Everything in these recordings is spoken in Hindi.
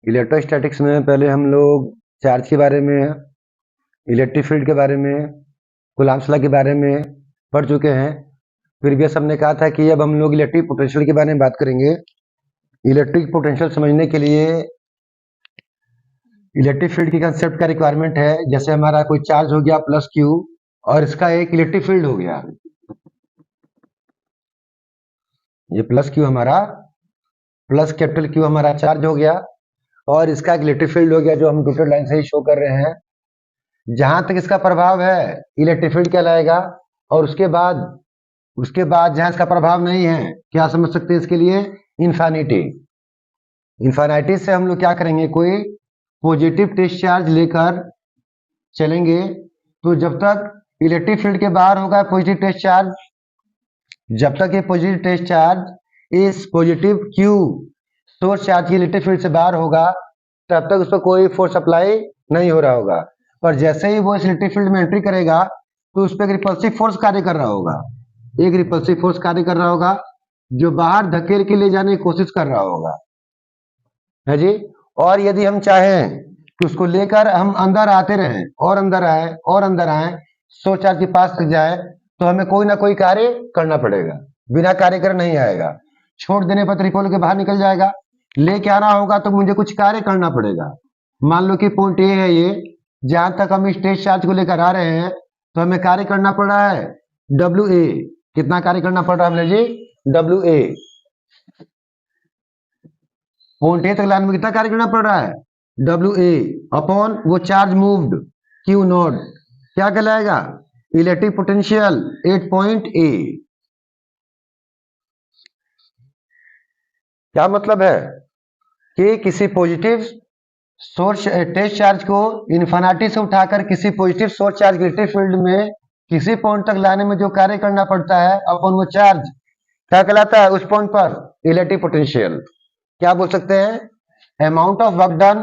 इलेक्ट्रोस्टैटिक्स में पहले हम लोग चार्ज के बारे में, इलेक्ट्रिक फील्ड के बारे में, कूलम्ब्स लॉ के बारे में पढ़ चुके हैं। प्रीवियस हमने कहा था कि अब हम लोग इलेक्ट्रिक पोटेंशियल के बारे में बात करेंगे। इलेक्ट्रिक पोटेंशियल समझने के लिए इलेक्ट्रिक फील्ड की कंसेप्ट का रिक्वायरमेंट है। जैसे हमारा कोई चार्ज हो गया प्लस क्यू और इसका एक इलेक्ट्रिक फील्ड हो गया, ये प्लस क्यू हमारा, प्लस कैपिटल क्यू हमारा चार्ज हो गया और इसका एक इलेक्ट्रिक फील्ड हो गया जो हम डॉटेड लाइन से ही शो कर रहे हैं। जहां तक इसका प्रभाव है इलेक्ट्रिक फील्ड कहलाएगा, और उसके बाद जहां इसका प्रभाव नहीं है, क्या समझ सकते हैं इसके लिए, इन्फिनिटी। इन्फिनिटी से हम लोग क्या करेंगे, कोई पॉजिटिव टेस्ट चार्ज लेकर चलेंगे तो जब तक इलेक्ट्रिक फील्ड के बाहर होगा पॉजिटिव टेस्ट चार्ज, जब तक ये पॉजिटिव टेस्ट चार्ज इस पॉजिटिव क्यू सोर्स चार्ज की इलेक्ट्रिक फील्ड से बाहर होगा तब तक उस पर कोई फोर्स अप्लाई नहीं हो रहा होगा। पर जैसे ही वो इस इलेक्ट्रिक फील्ड में एंट्री करेगा तो उस पर एक रिपल्सिव फोर्स कार्य कर रहा होगा, एक रिपल्सिव फोर्स कार्य कर रहा होगा जो बाहर धकेल के ले जाने की कोशिश कर रहा होगा, है जी। और यदि हम चाहें कि उसको लेकर हम अंदर आते रहें और अंदर आए और अंदर आए, सोर्स चार्ज के पास तक जाए, तो हमें कोई ना कोई कार्य करना पड़ेगा, बिना कार्य कर नहीं आएगा। छोड़ देने पर रिपोल के बाहर निकल जाएगा, लेके आना होगा तो मुझे कुछ कार्य करना पड़ेगा। मान लो कि पॉइंट ए है ये, जहां तक हम स्टेज चार्ज को लेकर आ रहे हैं तो हमें कार्य करना पड़ रहा है डब्ल्यू ए। कितना कार्य करना पड़ रहा है हमें जी, डब्ल्यू ए। पॉइंट ए तक लाइन में कितना कार्य करना पड़ रहा है, डब्ल्यू ए अपॉन वो चार्ज मूव्ड क्यू नॉट, क्या कहलाएगा, इलेक्ट्रिक पोटेंशियल एट पॉइंट ए। क्या मतलब है कि किसी पॉजिटिव सोर्स टेस्ट चार्ज को इन्फिनिटी से उठाकर किसी positive source charge electric field में किसी पॉइंट तक लाने में जो कार्य करना पड़ता है अपन वो चार्ज क्या कहलाता है, उस पॉइंट पर इलेक्ट्रिक पोटेंशियल। क्या बोल सकते हैं, amount of work done,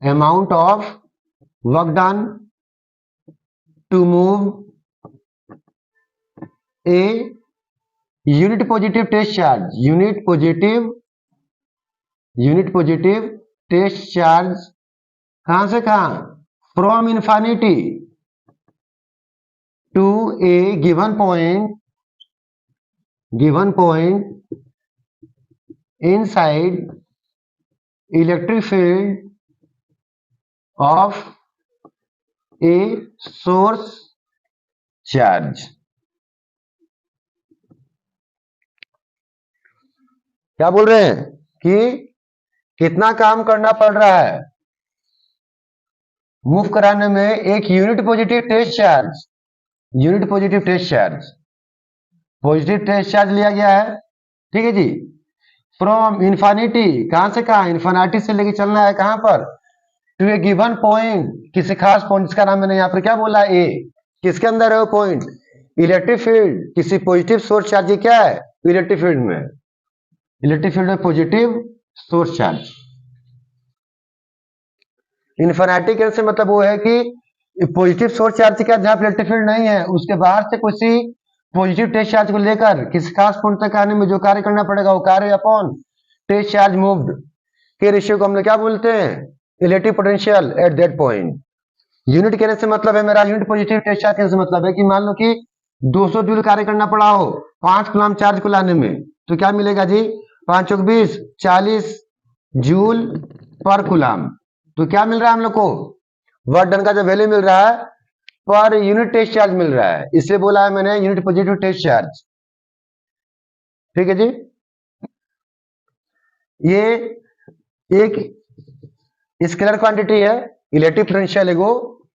amount of work done to move a unit positive test charge, unit positive test charge कहां से कहां, from infinity to a given point inside electric field of a source charge. क्या बोल रहे हैं कि कितना काम करना पड़ रहा है मूव कराने में, एक unit positive test charge, unit positive test charge लिया गया है, ठीक है जी। फ्रॉम इन्फिनिटी, कहां से कहां, इन्फिनिटी से लेके चलना है कहां पर, टू ए गिवन पॉइंट, किसी खास पॉइंट जिसका नाम मैंने यहाँ पर क्या बोला ए, किसके अंदर है वो पॉइंट, इलेक्ट्रिक फील्ड, किसी पॉजिटिव सोर्स चार्ज क्या है, इलेक्ट्रिक फील्ड में, इलेक्ट्रिक फील्ड में पॉजिटिव सोर्स चार्ज। इन्फिनिटी के से मतलब वो है कि पॉजिटिव सोर्स चार्ज का जहां इलेक्ट्रिक फील्ड नहीं है उसके बाहर से किसी पॉजिटिव टेस्ट चार्ज को लेकर किसी खास पॉइंट तक आने में जो कार्य करना पड़ेगा वो कार्य अपॉन टेस्ट चार्ज मूव्ड के रेशियो को हम लोग क्या बोलते हैं, electric potential at that point. Unit कहने से मतलब है मेरा, यूनिट पॉजिटिव टेस्ट चार्ज कहने से मतलब है कि मान लो कि 200 जूल कार्य करना पड़ा हो 5 कूलम्ब चार्ज को लाने में, तो क्या मिलेगा जी, 5 चौक 20, 40 जूल पर कूलम्ब। तो क्या मिल रहा है हम लोग को, वर्क डन का जो वैल्यू मिल रहा है पर यूनिट टेस्ट चार्ज मिल रहा है, इसलिए बोला है मैंने यूनिट पॉजिटिव टेस्ट चार्ज, ठीक है जी। ये एक स्केलर क्वांटिटी है, इलेक्ट्रिक पोटेंशियल एगो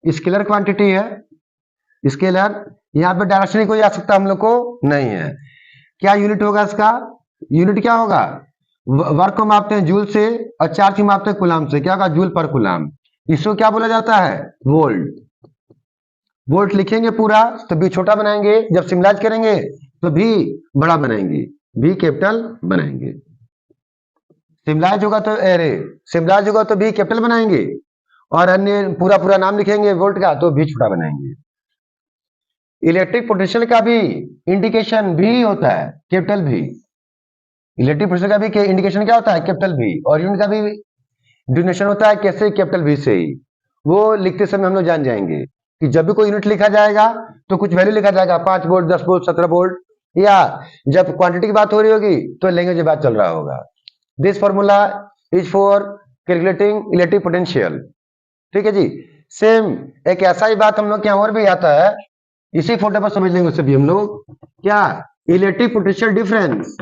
स्केलर क्वांटिटी है, स्केलर, यहाँ पे डायरेक्शन कोई आ सकता हम लोग को नहीं है। क्या यूनिट होगा इसका, यूनिट क्या होगा, वर्क को मापते हैं जूल से और चार्ज को मापते हैं कूलम्ब से, क्या होगा, जूल पर कूलम्ब। इसको क्या बोला जाता है, वोल्ट। वोल्ट लिखेंगे पूरा तो भी छोटा बनाएंगे, जब सिम्बलाइज करेंगे तो भी बड़ा बनाएंगे, भी कैपिटल बनाएंगे। सिम्बलाइज होगा तो एरे, सिम्बलाइज होगा तो भी कैपिटल बनाएंगे, और अन्य पूरा नाम लिखेंगे वोल्ट का तो भी छोटा बनाएंगे। इलेक्ट्रिक पोटेंशियल का भी इंडिकेशन भी होता है, कैपिटल भी। इलेक्ट्रिक पोटेंशियल का भी इंडिकेशन क्या होता है, कैपिटल भी। और यूनिट का भी डिनोशन होता है कैसे, कैपिटल V से ही। वो लिखते समय हम लोग जान जाएंगे कि जब भी कोई यूनिट लिखा जाएगा तो कुछ वैल्यू लिखा जाएगा, 5 वोल्ट, 10 वोल्ट, 17 वोल्ट, या जब क्वांटिटी की बात हो रही होगी तो लैंग्वेज की बात चल रहा होगा। This formula is for calculating electric potential. ठीक है जी। सेम एक ऐसा ही बात हम लोग के यहाँ और भी आता है, इसी फोटो पर समझ लेंगे उससे भी हम लोग। क्या? Electric potential difference.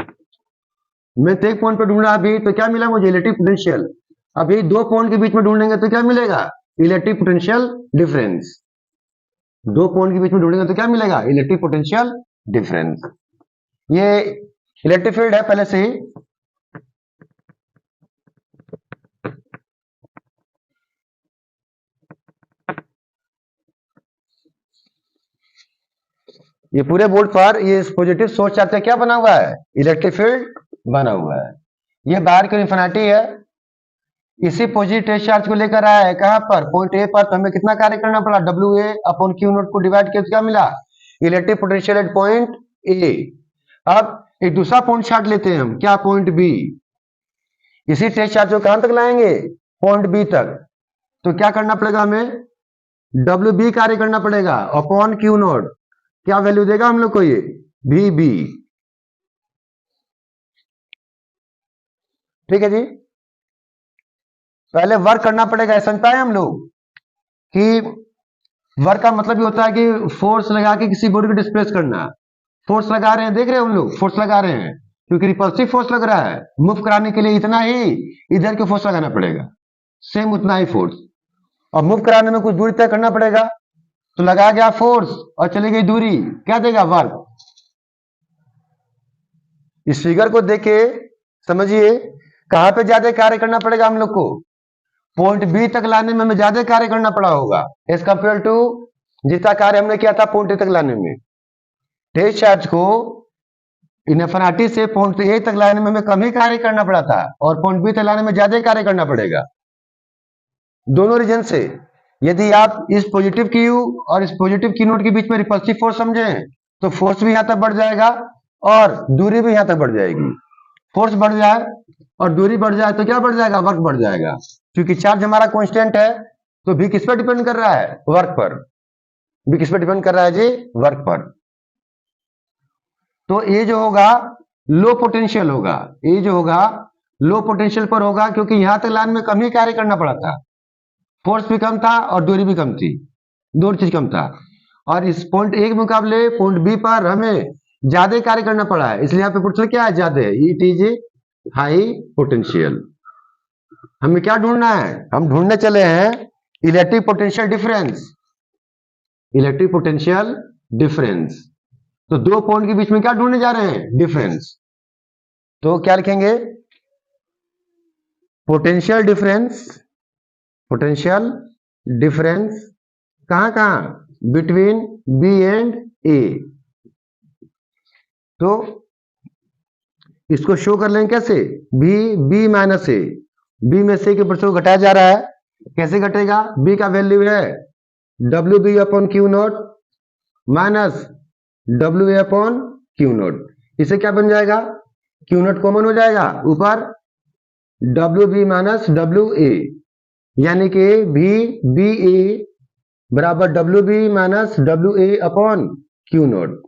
मैं तो एक पॉइंट पर ढूंढा अभी, तो क्या मिला मुझे? Electric potential. अभी दो पॉइंट के बीच में ढूंढेंगे तो क्या मिलेगा? Electric potential difference. दो पॉइंट के बीच में ढूंढेंगे तो क्या मिलेगा? Electric potential difference. ये इलेक्ट्रिक फील्ड है पहले से ही। ये पूरे बोर्ड पर ये पॉजिटिव सोर्स चार्ज का क्या बना हुआ है? इलेक्ट्रिक फील्ड बना हुआ है। ये बाहर की इन्फिनिटी है, इसी पॉजिटिव चार्ज को लेकर आया है कहां पर? पॉइंट ए पर। तो हमें कितना कार्य करना पड़ा? WA/Q0 को डिवाइड किया तो क्या मिला? Electric potential at point A. अब एक दूसरा पॉइंट छाट लेते हैं हम, क्या? Point B. इसी टेस्ट चार्ज को कहां तक लाएंगे? पॉइंट बी तक। तो क्या करना पड़ेगा हमें? WB कार्य करना पड़ेगा अपॉन Q0। क्या वैल्यू देगा हम लोग को? ये VB। ठीक है जी। पहले वर्क करना पड़ेगा, समझ पाए हम लोग कि वर्क का मतलब ये होता है कि फोर्स लगा के किसी बॉडी को डिस्प्लेस करना। फोर्स लगा रहे हैं, देख रहे हैं हम लोग, फोर्स लगा रहे हैं क्योंकि रिपल्सिव फोर्स लग रहा है। मूव कराने के लिए इतना ही इधर के फोर्स लगाना पड़ेगा, सेम उतना ही फोर्स। और मूव कराने में कुछ दूरी तय करना पड़ेगा, तो लगाया गया फोर्स और चली गई दूरी, क्या देगा? वर्क। इस फिगर को देखे समझिए कहां पे ज्यादा कार्य करना पड़ेगा हम लोग को? पॉइंट बी तक लाने में हमें ज्यादा कार्य करना पड़ा होगा एज कंपेयर टू जितना कार्य हमने किया था पॉइंट ए तक लाने में। टेस्ट चार्ज को इन्फिनिटी से पॉइंट ए तक लाने में हमें कम ही कार्य करना पड़ा था, और पॉइंट बी तक लाने में ज्यादा कार्य करना पड़ेगा। दोनों रीजन से यदि आप इस पॉजिटिव क्यू और इस पॉजिटिव क्यू नोट के बीच में रिपल्सिव फोर्स समझें तो फोर्स भी यहां तक बढ़ जाएगा और दूरी भी यहां तक बढ़ जाएगी। फोर्स बढ़ जाए और दूरी बढ़ जाए तो क्या बढ़ जाएगा? वर्क बढ़ जाएगा। क्योंकि चार्ज हमारा कांस्टेंट है, तो भी किस पर डिपेंड कर रहा है? वर्क पर। भी किस पर डिपेंड कर रहा है जी? वर्क पर। तो ये जो होगा लो पोटेंशियल होगा, ये जो होगा लो पोटेंशियल पर होगा, क्योंकि यहां तक लाइन में कम ही कार्य करना पड़ा था। फोर्स भी कम था और दूरी भी कम थी, दो चीज कम था। और इस पॉइंट ए के मुकाबले पॉइंट बी पर हमें ज्यादा कार्य करना पड़ा है, इसलिए यहाँ पे पोटेंशियल क्या है? ज्यादा है। It is high potential. हमें क्या ढूंढना है? हम ढूंढने चले हैं electric potential difference. Electric potential difference. तो दो पॉइंट के बीच में क्या ढूंढने जा रहे हैं? डिफरेंस। तो क्या लिखेंगे? Potential difference. पोटेंशियल डिफरेंस कहां कहां? बिटवीन बी एंड ए। तो इसको शो कर लेंगे कैसे? बी माइनस ए। बी में से के परसेंट घटाया जा रहा है, कैसे घटेगा? बी का वैल्यू है WB/Q0 माइनस WA/Q0। इसे क्या बन जाएगा? Q0 कॉमन हो जाएगा ऊपर, WB माइनस WA, यानी कि VBA बराबर WB माइनस WA/Q0।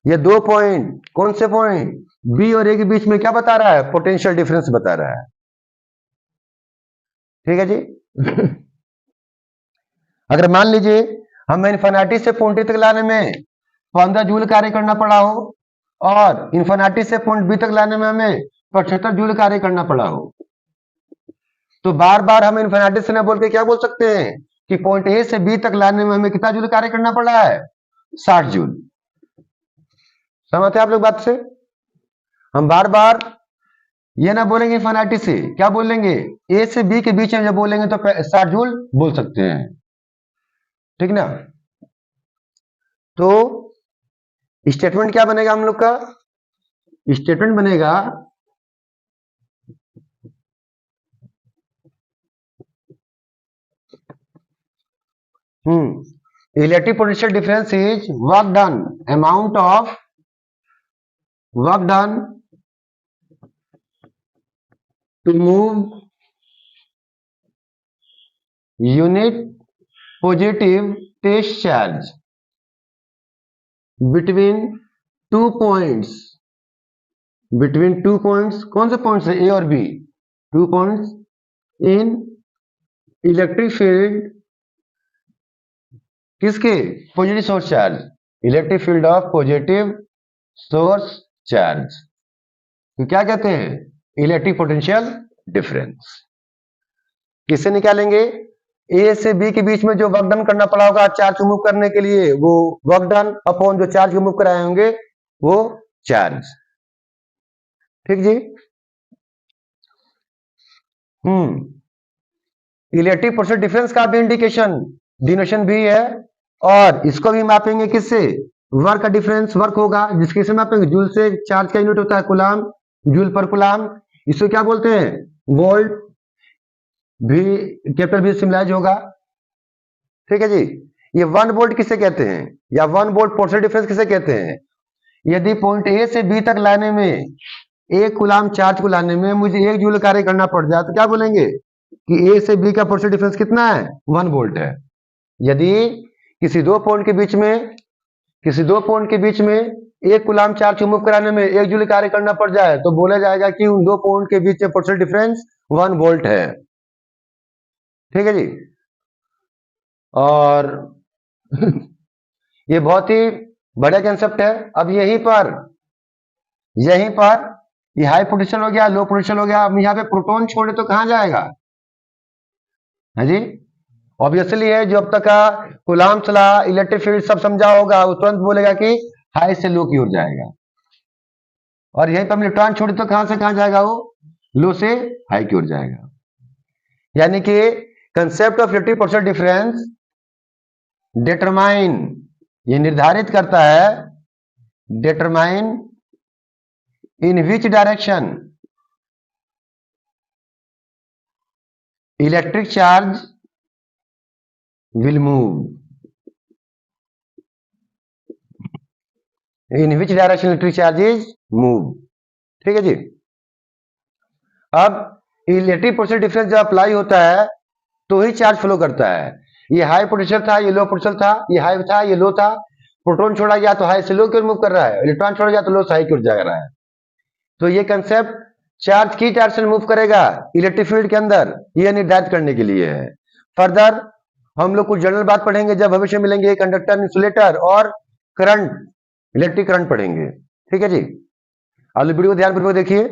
ये दो पॉइंट, कौन से पॉइंट? बी और ए के बीच में क्या बता रहा है? पोटेंशियल डिफरेंस बता रहा है। ठीक है जी। अगर मान लीजिए हमें इन्फिनिटी से पॉइंट ए तक लाने में 15 जूल कार्य करना पड़ा हो, और इन्फिनिटी से पॉइंट बी तक लाने में हमें 75 जूल कार्य करना पड़ा हो, तो बार बार हम इन्फिनिटी से ना बोल के क्या बोल सकते हैं कि पॉइंट ए से बी तक लाने में हमें कितना जूल कार्य करना पड़ा है? 60 जूल। समझते हैं आप लोग बात से? हम बार बार ये ना बोलेंगे इन्फिनिटी से, क्या बोलेंगे? ए से बी के बीच में जब बोलेंगे तो 60 जूल बोल सकते हैं। ठीक ना? तो स्टेटमेंट क्या बनेगा हम लोग का? स्टेटमेंट बनेगा electric potential difference is work done, amount of work done to move unit positive test charge between two points, कौन से पॉइंट्स है, ए और B, 2 points in electric field, किसके, positive source charge, electric field of positive source charge, तो क्या कहते हैं, इलेक्ट्रिक पोटेंशियल डिफरेंस। किससे निकालेंगे, ए से बी के बीच में जो वर्क डन करना पड़ा होगा चार्ज को मूव करने के लिए, वो वर्क डन अपॉन जो चार्ज को मूव कराए होंगे वो चार्ज। ठीक जी। इलेक्ट्रिक पोटेंशियल डिफरेंस का भी इंडिकेशन डिनोशन भी है, और इसको भी मापेंगे किससे, वर्क का डिफरेंस वर्क होगा जिसके से मापेंगे जूल से, चार्ज का यूनिट होता है कूलाम, जूल पर कूलाम, इसको क्या बोलते हैं, वोल्ट, भी कैपिटल भी सिम्बलाइज होगा। ठीक है जी। ये 1 वोल्ट किसे कहते हैं, या 1 वोल्ट पोटेंशियल डिफरेंस किसे कहते हैं, यदि पॉइंट ए से बी तक लाने में, एक कूलाम चार्ज को लाने में मुझे 1 जूल कार्य करना पड़ जाए तो क्या बोलेंगे कि ए से बी का पोटेंशियल डिफरेंस कितना है, 1 वोल्ट है। यदि किसी दो पॉइंट के बीच में एक कूलाम चार्ज को मूव कराने में 1 जूल कार्य करना पड़ जाए तो बोला जाएगा कि उन दो पॉइंट के बीच में पोटेंशियल डिफरेंस 1 वोल्ट है। ठीक है जी। और ये बहुत ही बड़ा कंसेप्ट है। अब यहीं पर ये हाई पोटेंशियल हो गया, लो पोटेंशियल हो गया, अब यहाँ पे प्रोटॉन छोड़े तो कहां जाएगा, है जी, ऑब्वियसली है, जो अब तक का कूलाम चला इलेक्ट्रिक फील्ड सब समझा होगा वो तुरंत बोलेगा कि हाई से लो की ओर जाएगा, और यहीं पर हम इलेक्ट्रॉन छोड़े तो कहां से कहां जाएगा, वो लो से हाई की ओर जाएगा। यानी कि concept of electric potential difference determine, ये निर्धारित करता है, determine in which direction electric charge will move, in which direction electric charge is move. ठीक है जी। अब इलेक्ट्रिक पोटेंशियल डिफरेंस जब अप्लाई होता है तो ही चार्ज फ्लो करता है। ये हाई पोटेंशियल था, ये लो पोटेंशियल था, ये हाई था, ये लो था, प्रोटॉन छोड़ा गया तो हाई से लो की ओर मूव कर रहा है, इलेक्ट्रॉन छोड़ा गया तो लो से हाई की ओर जा रहा है। तो ये कंसेप्ट चार्ज की डायरेक्शन मूव करेगा इलेक्ट्रिक फील्ड के अंदर, ये निर्धारित करने के लिए है। फर्दर हम लोग कुछ जनरल बात पढ़ेंगे जब भविष्य मिलेंगे, कंडक्टर, इंसुलेटर और करंट, इलेक्ट्रिक करंट पढ़ेंगे। ठीक है जी। आप वीडियो को ध्यानपूर्वक देखिए।